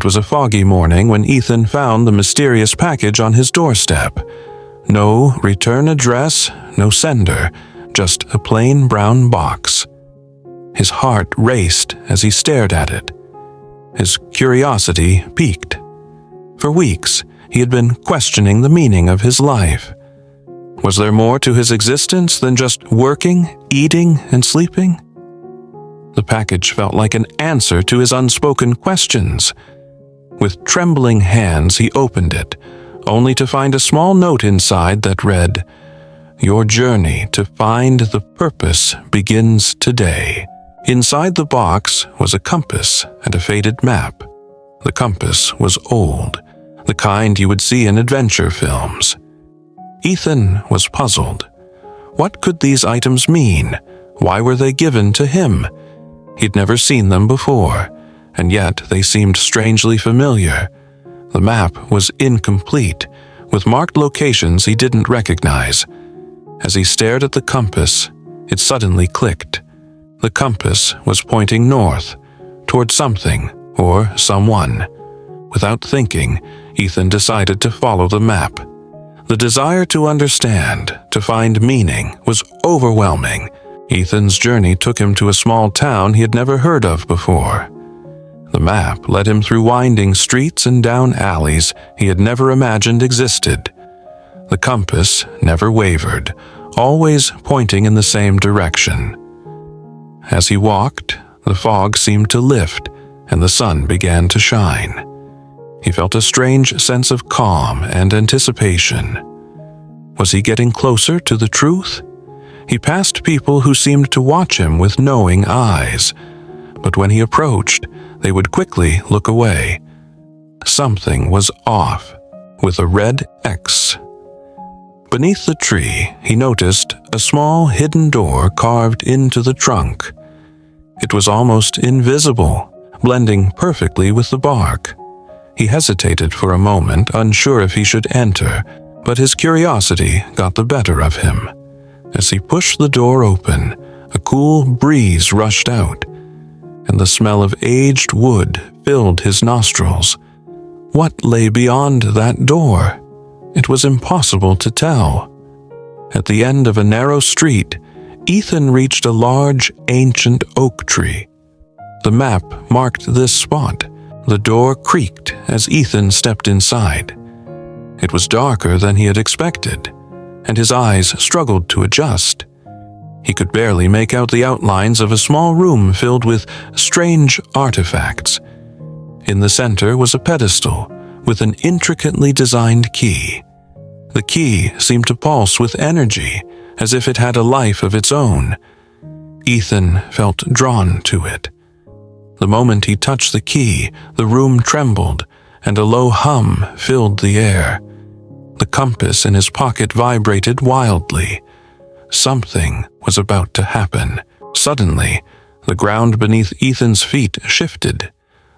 was a foggy morning when Ethan found the mysterious package on his doorstep. No return address, no sender, just a plain brown box. His heart raced as he stared at it. His curiosity piqued. For weeks, he had been questioning the meaning of his life. Was there more to his existence than just working, eating, and sleeping? The package felt like an answer to his unspoken questions. With trembling hands, he opened it, only to find a small note inside that read, "Your journey to find the purpose begins today." Inside the box was a compass and a faded map. The compass was old, the kind you would see in adventure films. Ethan was puzzled. What could these items mean? Why were they given to him? He'd never seen them before, and yet they seemed strangely familiar. The map was incomplete, with marked locations he didn't recognize. As he stared at the compass, it suddenly clicked. The compass was pointing north, toward something or someone. Without thinking, Ethan decided to follow the map. The desire to understand, to find meaning, was overwhelming. Ethan's journey took him to a small town he had never heard of before. The map led him through winding streets and down alleys he had never imagined existed. The compass never wavered, always pointing in the same direction. As he walked, the fog seemed to lift, and the sun began to shine. He felt a strange sense of calm and anticipation. Was he getting closer to the truth? He passed people who seemed to watch him with knowing eyes, but when he approached, they would quickly look away. Something was off, with a red X. Beneath the tree, he noticed a small hidden door carved into the trunk. It was almost invisible, blending perfectly with the bark. He hesitated for a moment, unsure if he should enter, but his curiosity got the better of him. As he pushed the door open, a cool breeze rushed out, and the smell of aged wood filled his nostrils. What lay beyond that door? It was impossible to tell. At the end of a narrow street, Ethan reached a large, ancient oak tree. The map marked this spot. The door creaked as Ethan stepped inside. It was darker than he had expected, and his eyes struggled to adjust. He could barely make out the outlines of a small room filled with strange artifacts. In the center was a pedestal with an intricately designed key. The key seemed to pulse with energy, as if it had a life of its own. Ethan felt drawn to it. The moment he touched the key, the room trembled, and a low hum filled the air. The compass in his pocket vibrated wildly. Something was about to happen. Suddenly, the ground beneath Ethan's feet shifted.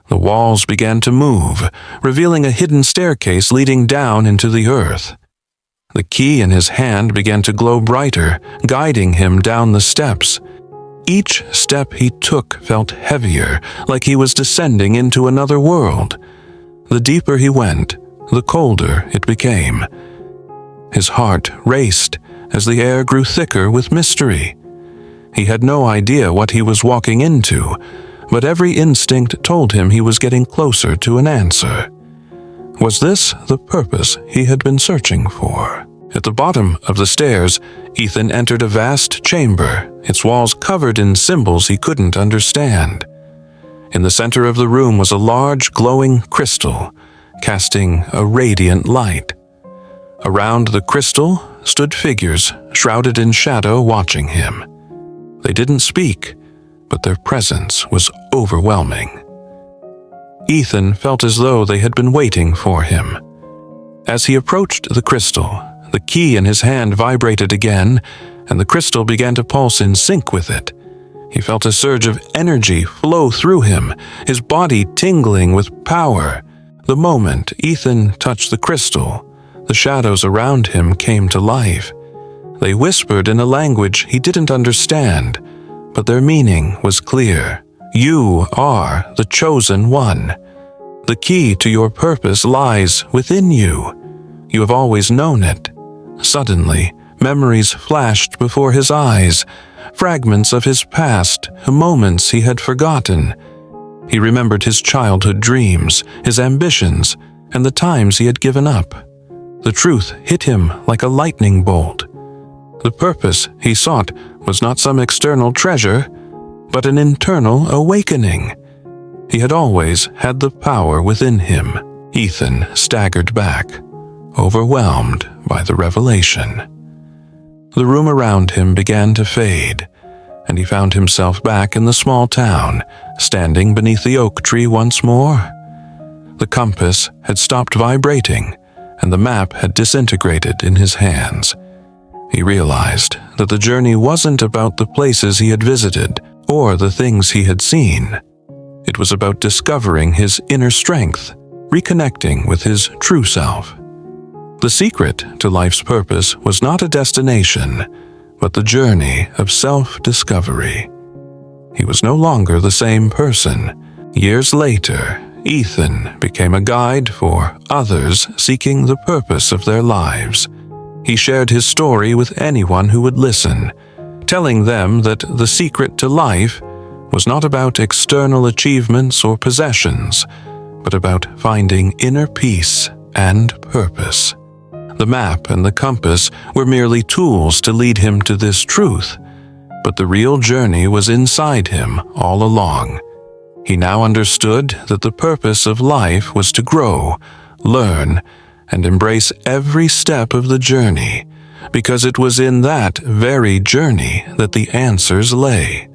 The walls began to move, revealing a hidden staircase leading down into the earth. The key in his hand began to glow brighter, guiding him down the steps. Each step he took felt heavier, like he was descending into another world. The deeper he went, the colder it became. His heart raced as the air grew thicker with mystery. He had no idea what he was walking into, but every instinct told him he was getting closer to an answer. Was this the purpose he had been searching for? At the bottom of the stairs, Ethan entered a vast chamber, its walls covered in symbols he couldn't understand. In the center of the room was a large glowing crystal, casting a radiant light. Around the crystal stood figures shrouded in shadow watching him. They didn't speak, but their presence was overwhelming. Ethan felt as though they had been waiting for him. As he approached the crystal, the key in his hand vibrated again, and the crystal began to pulse in sync with it. He felt a surge of energy flow through him, his body tingling with power. The moment Ethan touched the crystal, the shadows around him came to life. They whispered in a language he didn't understand, but their meaning was clear. You are the chosen one. The key to your purpose lies within you. You have always known it. Suddenly, memories flashed before his eyes, fragments of his past, moments he had forgotten. He remembered his childhood dreams, his ambitions, and the times he had given up. The truth hit him like a lightning bolt. The purpose he sought was not some external treasure, but an internal awakening. He had always had the power within him. Ethan staggered back, overwhelmed by the revelation. The room around him began to fade, and he found himself back in the small town, standing beneath the oak tree once more. The compass had stopped vibrating, and the map had disintegrated in his hands. He realized that the journey wasn't about the places he had visited or the things he had seen. It was about discovering his inner strength, reconnecting with his true self. The secret to life's purpose was not a destination, but the journey of self-discovery. He was no longer the same person. Years later, Ethan became a guide for others seeking the purpose of their lives. He shared his story with anyone who would listen, telling them that the secret to life was not about external achievements or possessions, but about finding inner peace and purpose. The map and the compass were merely tools to lead him to this truth, but the real journey was inside him all along. He now understood that the purpose of life was to grow, learn, and embrace every step of the journey, because it was in that very journey that the answers lay.